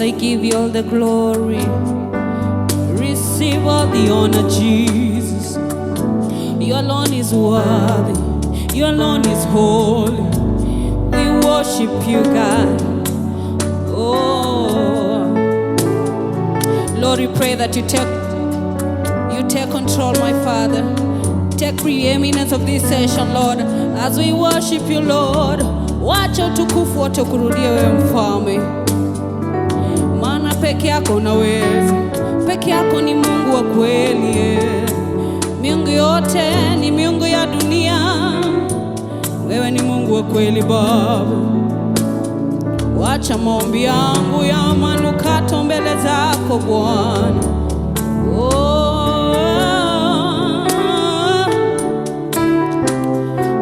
Father, I give you all the glory. Receive all the honor, Jesus. You alone is worthy. You alone is holy. We worship you, God. Oh, Lord, we pray that you take control, my Father. Take preeminence of this session, Lord, as we worship you, Lord. Wacha utukufu wote kurudie wewe Mfalme, maana peke yako unaweza. Peke yako ni Mungu wa kweli. Miungu yote ni miungu ya dunia, wewe ni Mungu wa kweli Baba. Wacha maombi yangu ya manukato mbele zako Bwana.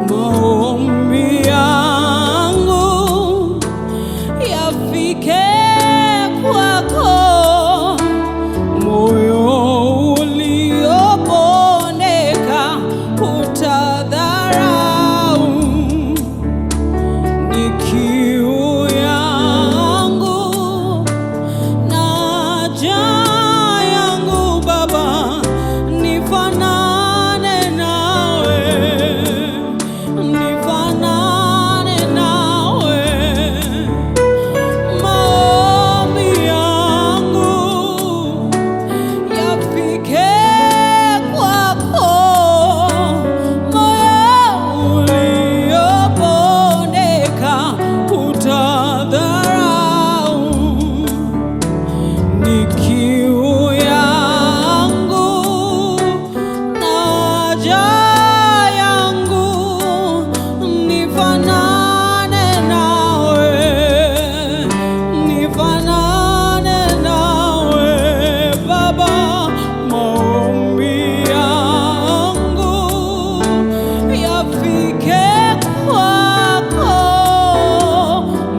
Maombi yangu yafike kwako, moyo uliopondeka utadharau. Ni kiu yangu na haja yangu Baba, nifanane nawe, nifanane nawe. Maombi yangu yafike kwako, moyo uliopondeka utadharau. Ni kiu yangu na haja yangu, nifanane nawe, nifanane nawe Baba. Maombi yangu yafike kwako,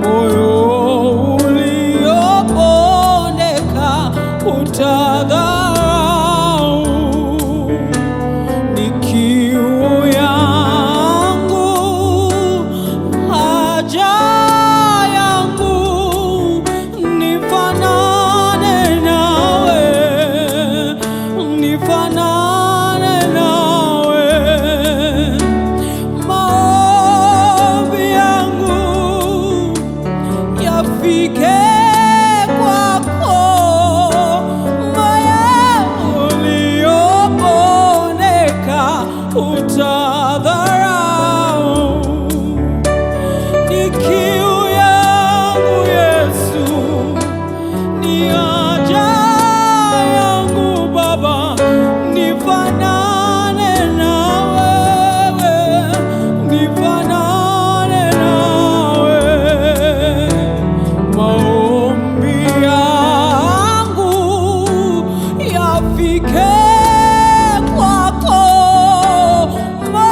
moyo uliopondeka utadharau. Ni kiu yangu, haja yangu, nifanane nawe, nifanane nawe. Maombi yangu yafike kwako, moyo uliopondeka utadharau. Ni kiu yangu Yesu, ni haja yangu Baba, nifanane na wewe, nifanane nawe. Maombi yangu yafike kwako, moyo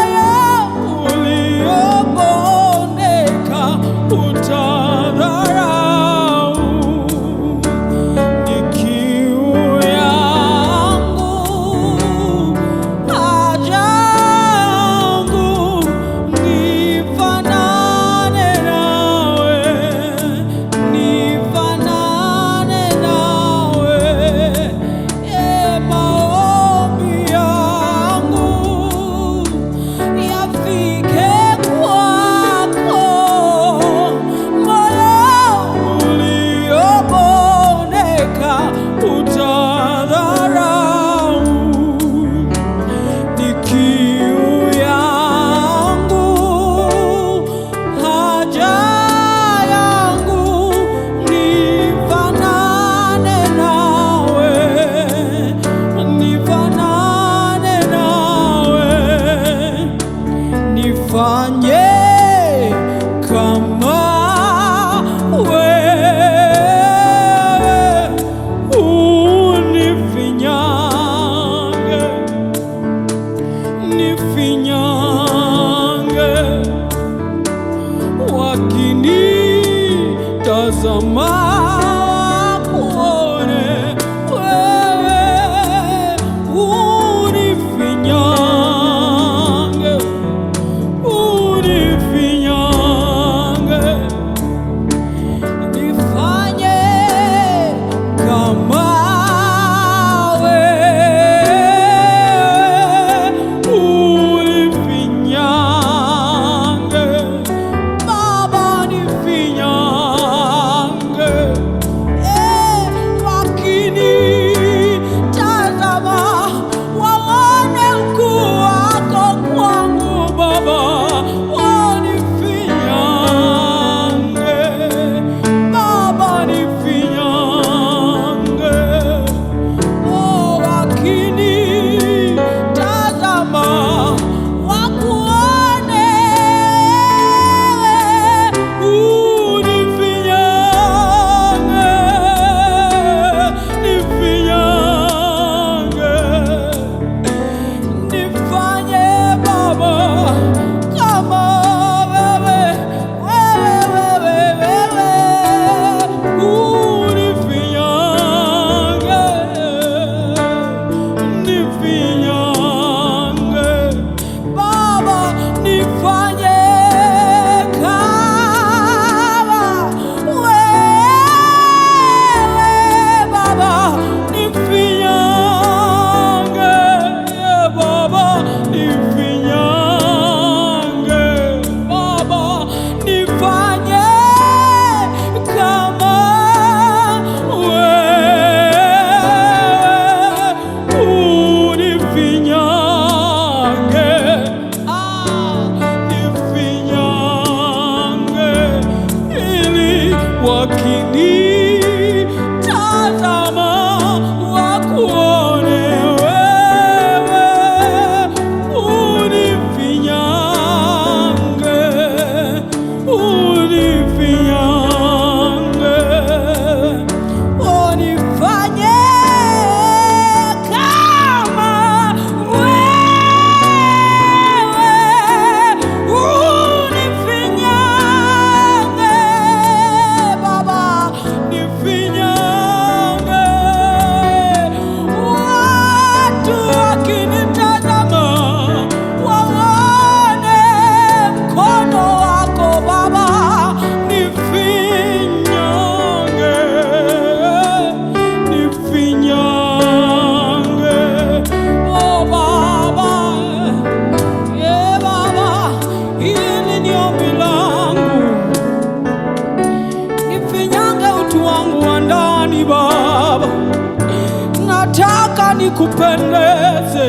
nikupendeze,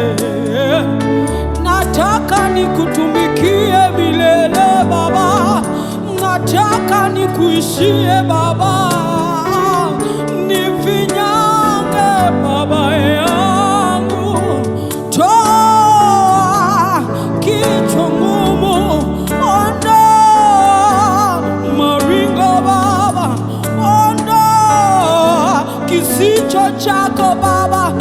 nataka nikutumikie milele Baba, nataka nikuishie Baba, nifinyange Baba yangu, toa kichwa ngumu, ondoa maringo Baba, ondoa kisicho chako Baba,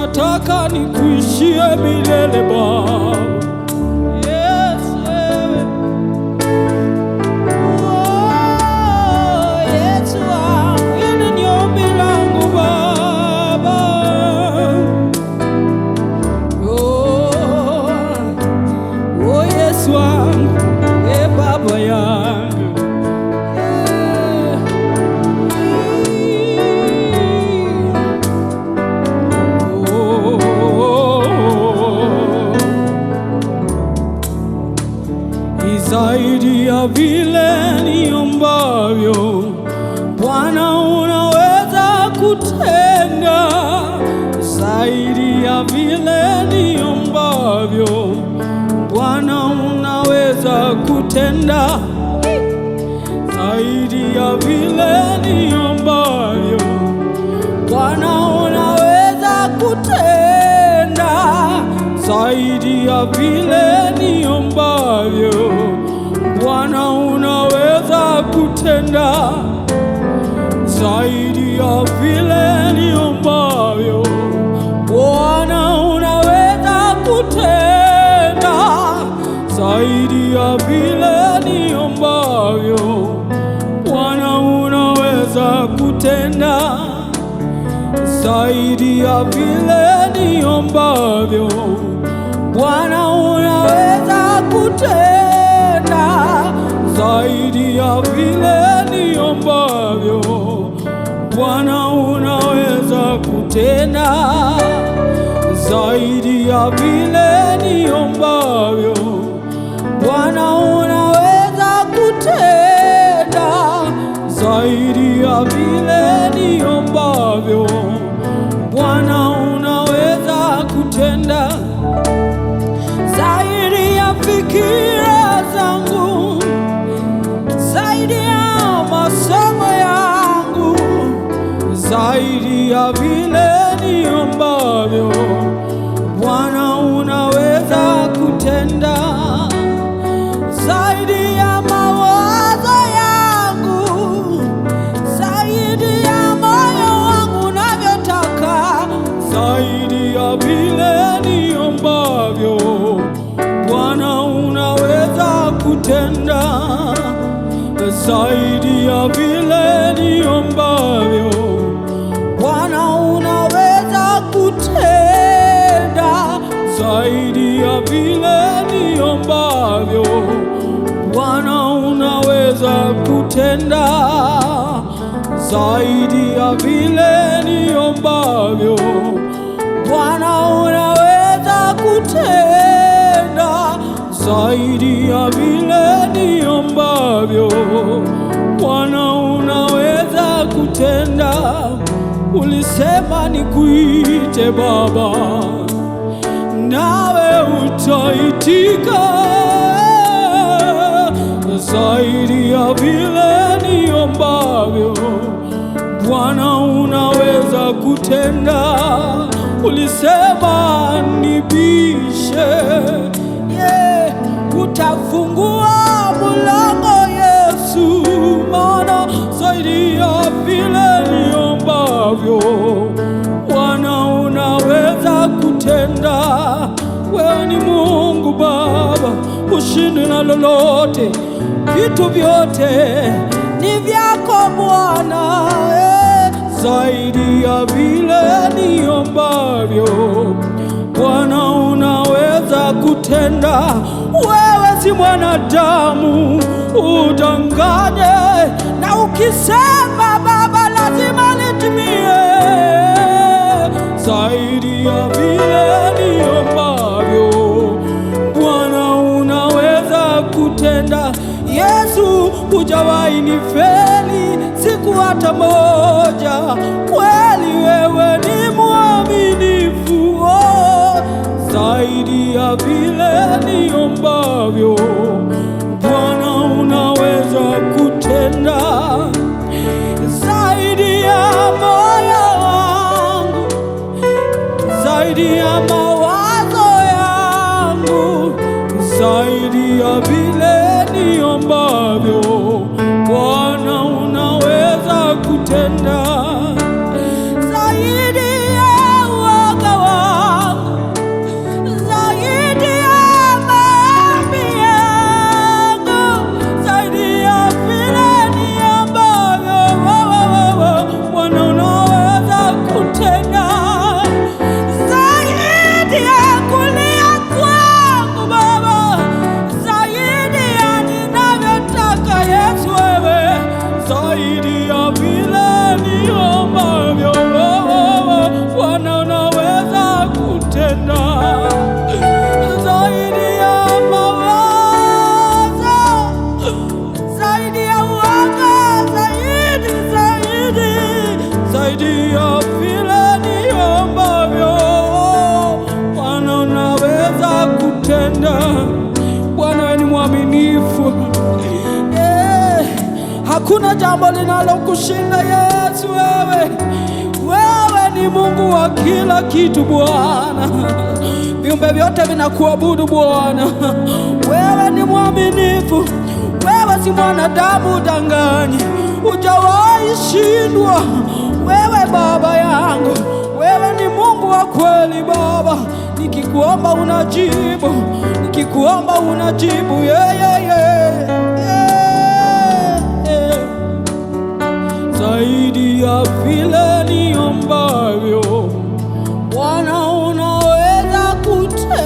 nataka nikuishie milele Baba. Yes, wewe. Oh, Yesu wangu, hili ni ombi langu Baba. Oh, Yesu wangu, Baba yangu. Zaidi ya vile niombavyo, Bwana unaweza kutenda. Zaidi ya vile niombavyo, Bwana unaweza kutenda. Zaidi ya vile niombavyo, Bwana unaweza kutenda. Zaidi ya vile niombavyo, Bwana unaweza kutenda. Zaidi ya vile niombavyo, Bwana unaweza kutenda. Zaidi ya vile niombavyo, Bwana unaweza kutenda. Zaidi ya vile niombavyo, Bwana unaweza kutenda zaidi ya vile niombavyo. Bwana unaweza kutenda zaidi ya vile niombavyo. Bwana unaweza kutenda zaidi ya vile niombavyo. Bwana unaweza kutenda zaidi ya fikira zangu, zaidi ya masomo yangu, zaidi ya vile niombavyo. Bwana unaweza kutenda zaidi ya mawazo yangu, zaidi ya moyo wangu unavyotaka, zaidi ya vile niombavyo. Bwana unaweza kutenda zaidi ya vile niombavyo. Bwana unaweza kutenda zaidi ya vile niombavyo. Bwana unaweza kutenda zaidi ya vile niombavyo. Bwana unaweza kutenda zaidi ya vile niombavyo. Bwana unaweza kutenda. Ulisema nikuite Baba, nawe utaitika zaidi ya vile niombavyo. Bwana unaweza kutenda. Ulisema nibishe, utafungua mlango Yesu, maana zaidi ya vile niombavyo. Bwana unaweza kutenda. Wewe ni Mungu Baba, ushindwe na lolote. Vitu vyote ni vyako Bwana, zaidi ya vile niombavyo. Bwana unaweza kutenda. Wewe si mwanadamu udanganye, na ukisema Baba lazima litimie. Zaidi ya vile niombavyo. Bwana unaweza kutenda. Yesu hujawahi nifeli siku hata moja. Kweli wewe ni mwaminifu, zaidi ya vile niombavyo. Bwana unaweza kutenda zaidi ya moyo wangu, zaidi ya mawazo yangu, zaidi ya vile niombavyo. Bwana unaweza kutenda zaidi ya uoga wangu, zaidi ya maombi yangu, zaidi ya vile niombavyo. Bwana unaweza kutenda zaidi ya kulia kwangu Baba, zaidi ya ninavyotaka Yesu. Wewe zaidi ya vile niombavyo. Bwana unaweza kutenda zaidi ya mawazo, zaidi ya uoga, zaidi ya vile niombavyo. Bwana unaweza kutenda. Bwana ni mwaminifu. Hakuna jambo linalokushinda Yesu. Wewe ni Mungu wa kila kitu Bwana. Viumbe vyote vinakuabudu Bwana. Wewe ni mwaminifu. Wewe si mwanadamu udanganyi. Hujawahi shindwa. Wewe Baba yangu, wewe ni Mungu wa kweli Baba. Nikikuomba unajibu, nikikuomba unajibu. Zaidi ya vile niombavyo. Bwana unaweza kutenda.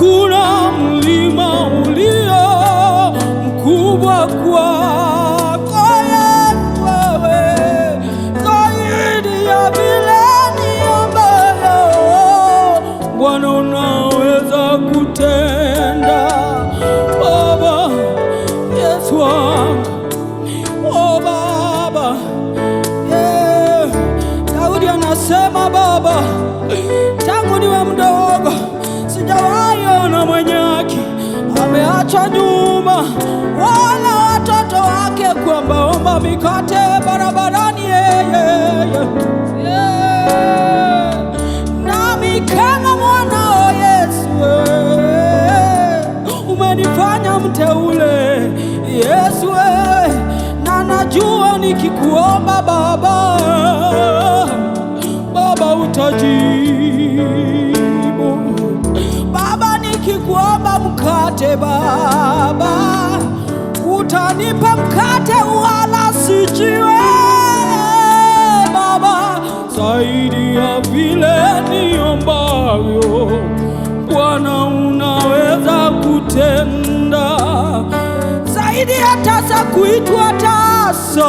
hakuna mlima ulio mkubwa kwako Yesu, wewe zaidi ya vile niombayo, Bwana unaweza kutenda. Baba Yesu wangu, oh Baba, Daudi anasema Baba, tangu niwe mdogo sijawahi ona mwenye haki ameachwa nyuma, wala watoto wake kuombaomba mikate barabarani. Nami kama mwanao Yesu, umenifanya mteule Yesu, na najua nikikuomba Baba, Baba utajibu. Baba nikikuomba mkate Baba, utanipa mkate wala si jiwe Baba, zaidi ya vile niombavyo, Bwana unaweza kutenda. Zaidi ya tasa kuitwa tasa,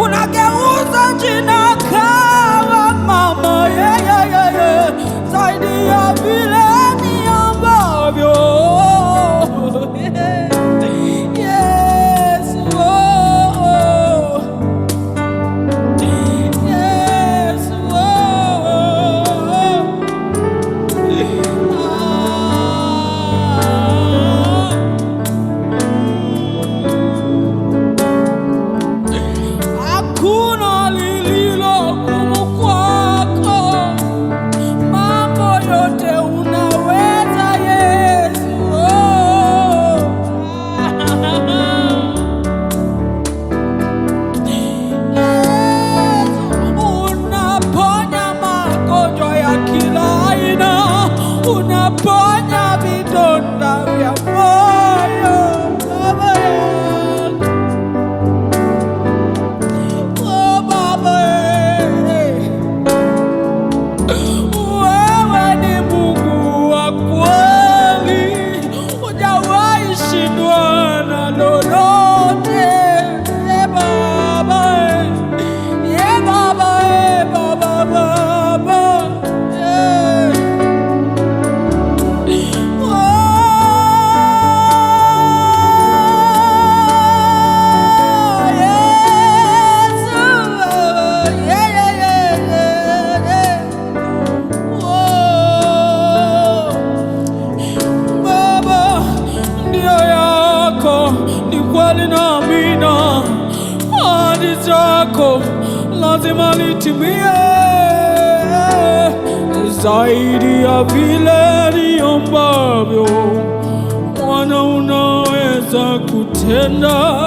unageuza jina kawa mama, zaidi ya vile niambavyo. Yes, oh, oh. Yes, oh, oh. Hakuna lililo gumu kwako, mambo yote unaweza Yesu. Unaponya magonjwa ya kila aina, unaponya vidonda vya moyo Baba yangu. Oh Baba, wewe ni Mungu wa kweli, hujawahi shindwa na lolote. Baba, Baba, Baba, Baba, Baba, ndio yako ni kweli na amina, ahadi zako lazima litimie, zaidi ya vile niombavyo, Bwana unaweza kutenda.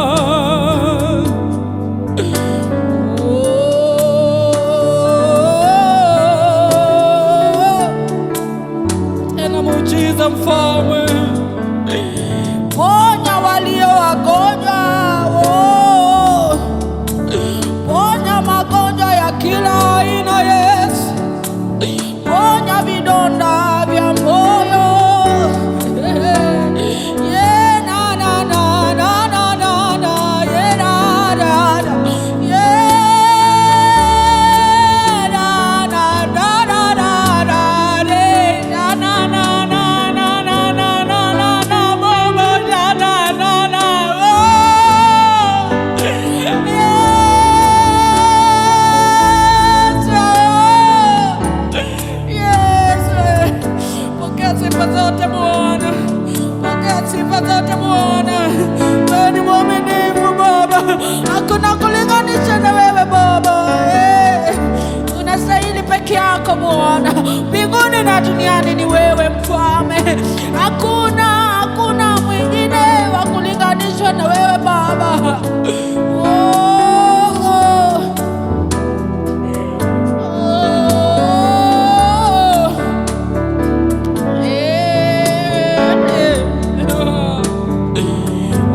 Tena muujiza Mfalme, ponya walio wagonjwa, ponya magonjwa ya kila aina Yesu, ponya vidonda vya moyo. Na na na na na na na, na na na, na na na na na na, na na na na na na na na na, Baba, na na na na, pokea sifa zote Bwana, pokea sifa zote Bwana. Wewe ni mwaminifu Baba, hakuna kulinganisha na wewe Baba. Unastahili peke yako Bwana, mbinguni na duniani ni wewe Mfalme, hakuna mwingine wa kulinganishwa na wewe Baba.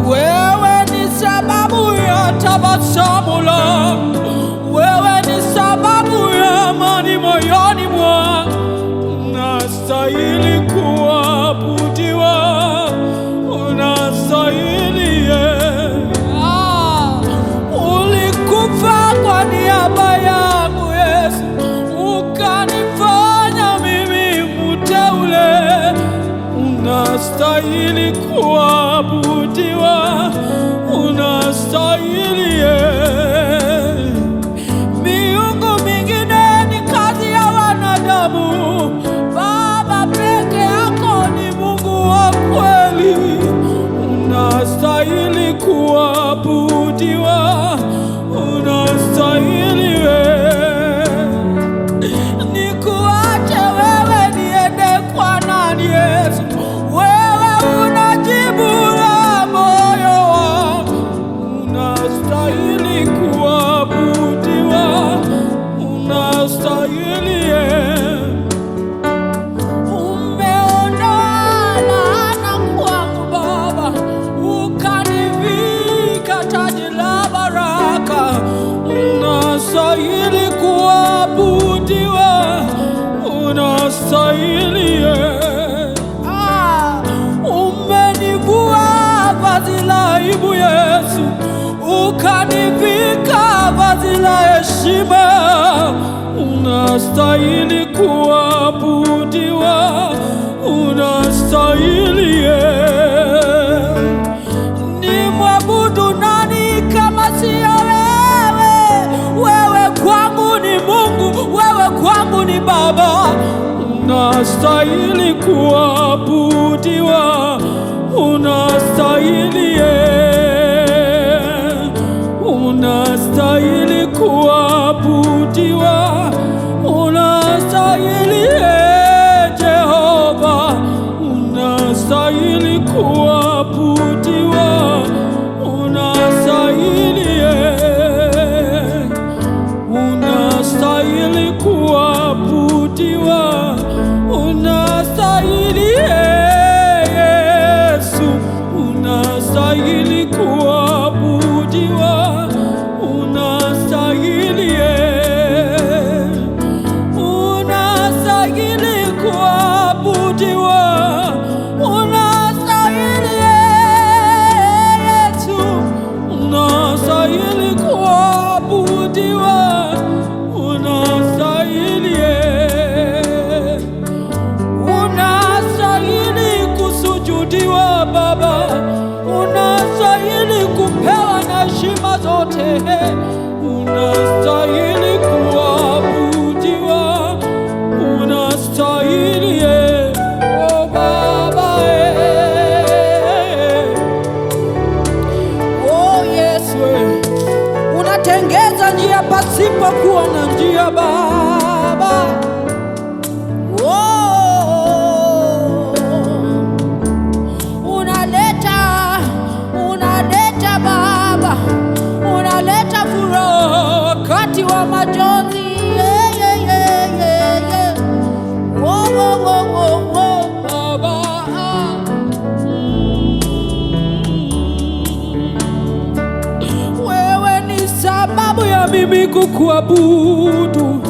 Wewe ni sababu ya tabasamu langu, wewe ni sababu ya amani moyoni mwangu, nastahili kuwa kuabudiwa, unastahili. Ulikufa kwa niaba yangu Yesu, ukanifanya mimi mteule, unastahili kuabudiwa, unastahili. Miungu mingine ni kazi ya wanadamu, Baba peke yako ni Mungu wa kweli, unastahili kuabudiwa, unastahili. Nikuache wewe niende kwa nani Yesu? Wewe unajibu la moyo wangu, unastahili kuabudiwa, unastahili. Umeondoa laana kwangu Baba, ukanivika taji la baraka, unastahili kuabudiwa, unastahili. Umenivua vazi la aibu Yesu, ukanivika vazi la heshima, unastahili kuabudiwa, unastahili. Nimwabudu nani kama sio wewe? Wewe kwangu ni Mungu, wewe kwangu ni Baba, unastahili kuabudiwa, unastahili. Unastahili kuabudiwa, unastahili Jehova, unastahili kuabudiwa, unastahili. Unastahili kuabudiwa, unastahili Yesu, unastahili kuabudiwa, unastahili. Unastahili kuabudiwa, unastahili Yesu, unastahili kuabudiwa, unastahili. Unastahili kusujudiwa Baba, unastahili kupewa na heshima zote, unastahili kuabudiwa, unastahili. Oh Baba, oh Yesu, unatengeza njia pasipokuwa na njia Baba. Unaleta Baba, unaleta furaha wakati wa majonzi. Baba, wewe ni sababu ya mimi kukuabudu,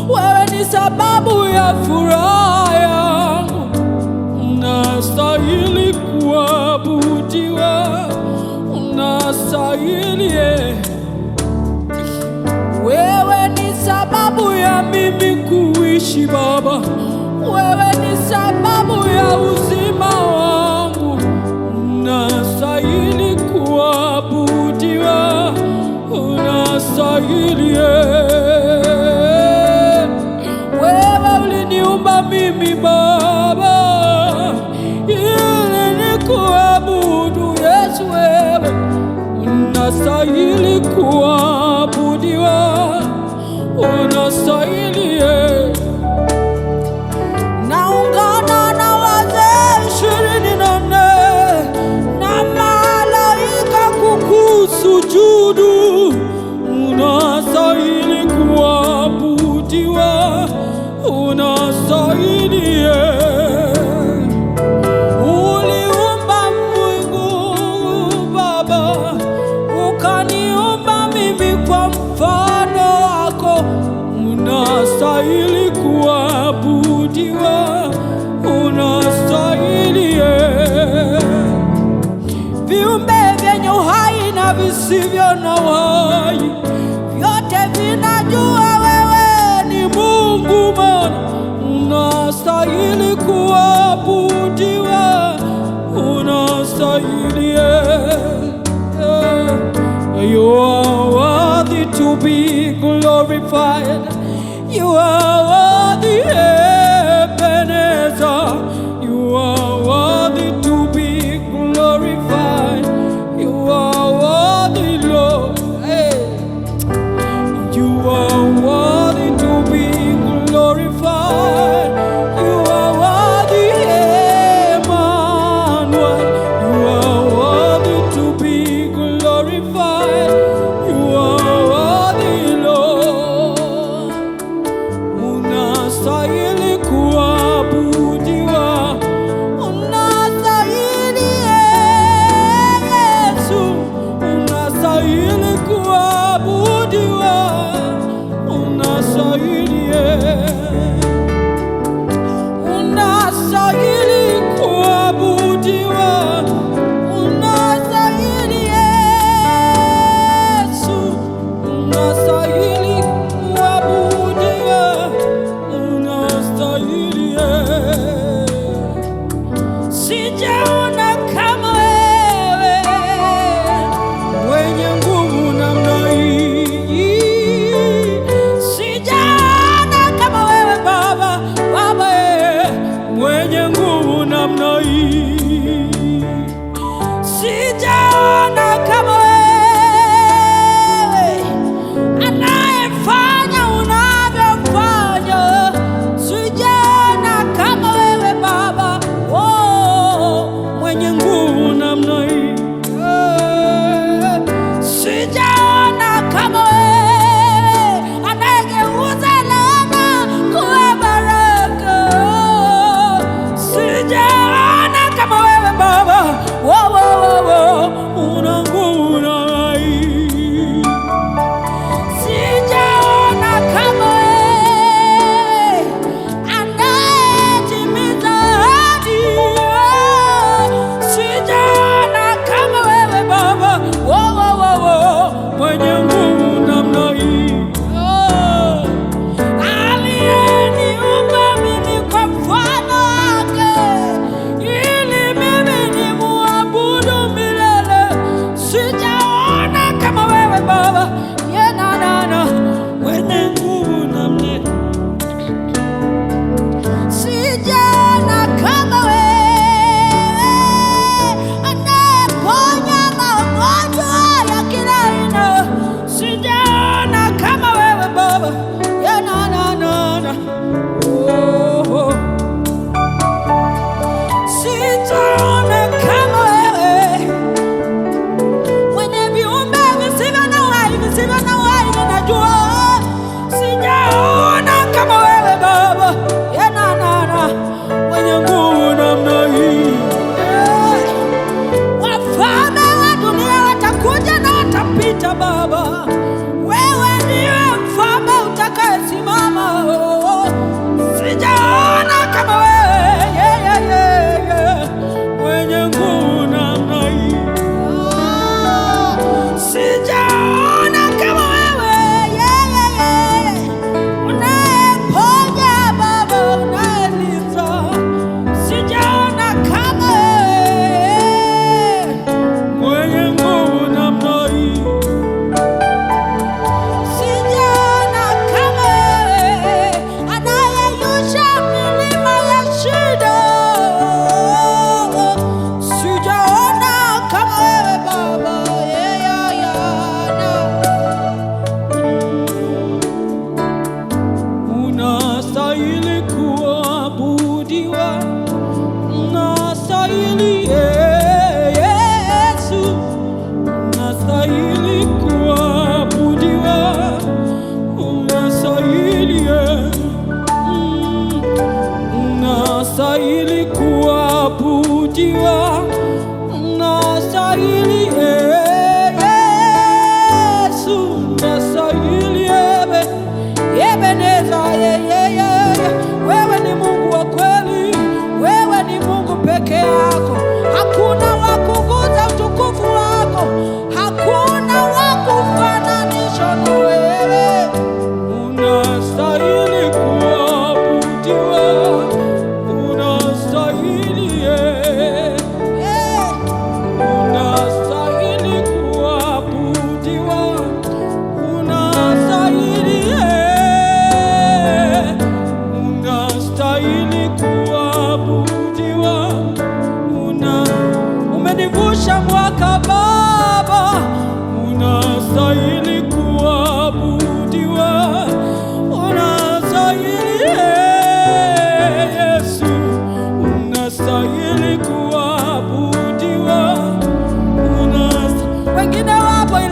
wewe ni sababu ya furaha yangu, unastahili kuabudiwa, unastahili. Wewe ni sababu ya mimi kuishi Baba, wewe ni sababu ya uzima wangu, unastahili kuabudiwa, unastahili. Wewe uliniumba mimi Baba ili nikuabudu Yesu, wewe unastahili kuabudiwa, unastahili. Naungana na visivyo na uhai, vyote vinajua wewe ni Mungu, maana unastahili kuabudiwa, unastahili. You are worthy to be glorified. You are worthy, Ebenezer. You are worthy to be glorified. You are worthy, Lord. You are worthy to be glorified. You are worthy, Emmanuel. You are worthy to be glorified. You are worthy, Lord. Unastahili kuabudiwa, unastahili Yesu, unastahili kuabudiwa, unastahili, unastahili kuabudiwa, unastahili Yesu, unastahili kuabudiwa, unastahili. Sijaona kama wewe mwenye nguvu namna hii. Sijaona kama wewe Baba, mwenye nguvu namna hii. Sijaona kama wewe anayefanya unavyofanya. Sijaona kama wewe Baba, mwenye nguvu namna hii. Sijaona kama wewe anayegeuza laana kuwa baraka. Sijaona kama wewe Baba, una nguvu namna hii. Sijaona kama wewe anayetimiza ahadi. Sijaona kama wewe Baba, mwenye nguvu namna hii. Aliyeniumba mimi kwa mfano wake, ili mimi nimuabudu milele. Sijaona kama wewe Baba, mwenye nguvu namna hii. Sijaona kama wewe anayeponya magonjwa ya kila aina. Sijaona kama wewe Baba, sijaona kama wewe mwenye viumbe visivyo na uhai, visivyo na uhai vinajua. Sijaona kama wewe Baba, mwenye nguvu namna hii. Wafalme wa dunia watakuja na watapita Baba, wewe ndiwe mfalme utakayesimama. Sijaona kama wewe mwenye nguvu namna hii. Sijaona kama wewe unayeponya Baba, unayelinda. Sijaona kama wewe mwenye nguvu namna hii. Sijaona kama wewe anayeyusha milima ya shida. Sijaona kama wewe Baba, unastahili kuabudiwa, unastahili Yesu, unastahili kuabudiwa, unastahili, unastahili kuabudiwa, unastahili Yesu, unastahili Ebeneza. Wewe ni Mungu wa kweli, wewe ni Mungu peke yako. Hakuna wa kuguza utukufu wako, hakuna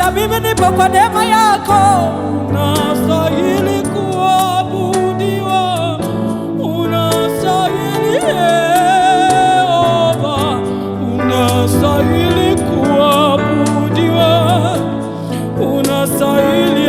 na mimi nipo kwa neema yako. Unastahili kuabudiwa, unastahili Yehova, unastahili kuabudiwa, unastahili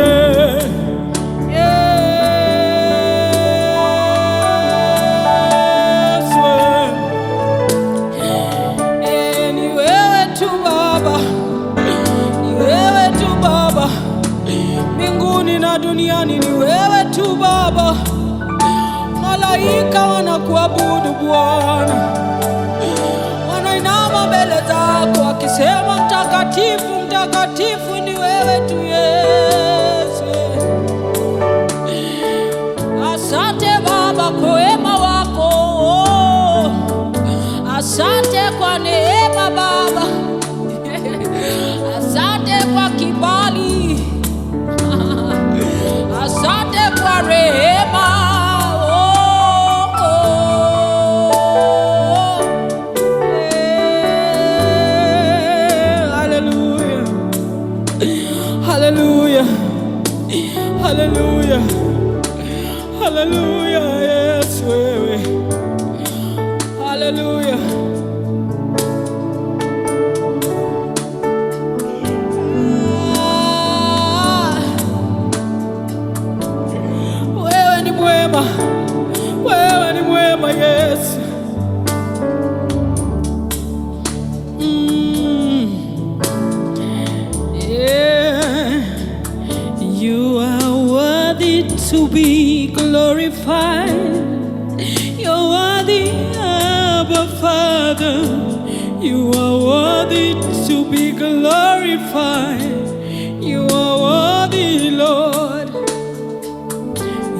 duniani ni wewe tu Baba. Malaika wanakuabudu Bwana, wanainama mbele zako wakisema mtakatifu, mtakatifu ni wewe tu Yesu. Asante Baba kwa wema wako, asante kwa neema Baba, asante kwa kibali, asante kwa rehema. Hallelujah, hallelujah, hallelujah, hallelujah. Yes, wewe, hallelujah. Wewe ni mwema Yesu. Yeah. You are worthy to be glorified. You're worthy, Abba Father. You are worthy to be glorified. You are worthy, Lord.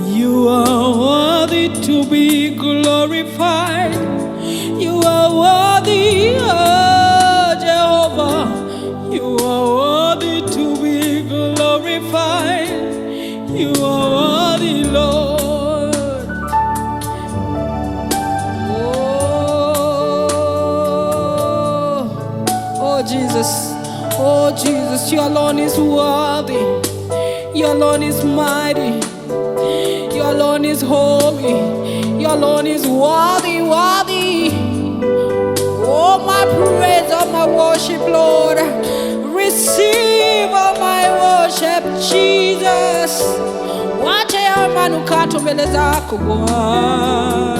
You are worthy to be glorified. You are worthy, oh Jehovah. You are worthy to be glorified. You are worthy, Lord. Oh Jesus, oh Jesus, you alone is worthy. You alone is mighty. You alone is holy. You alone is worthy, worthy. Oh, my praise, oh, my worship, Lord. Receive all my worship, Jesus. Wacha ya manukato mbele zako Bwana.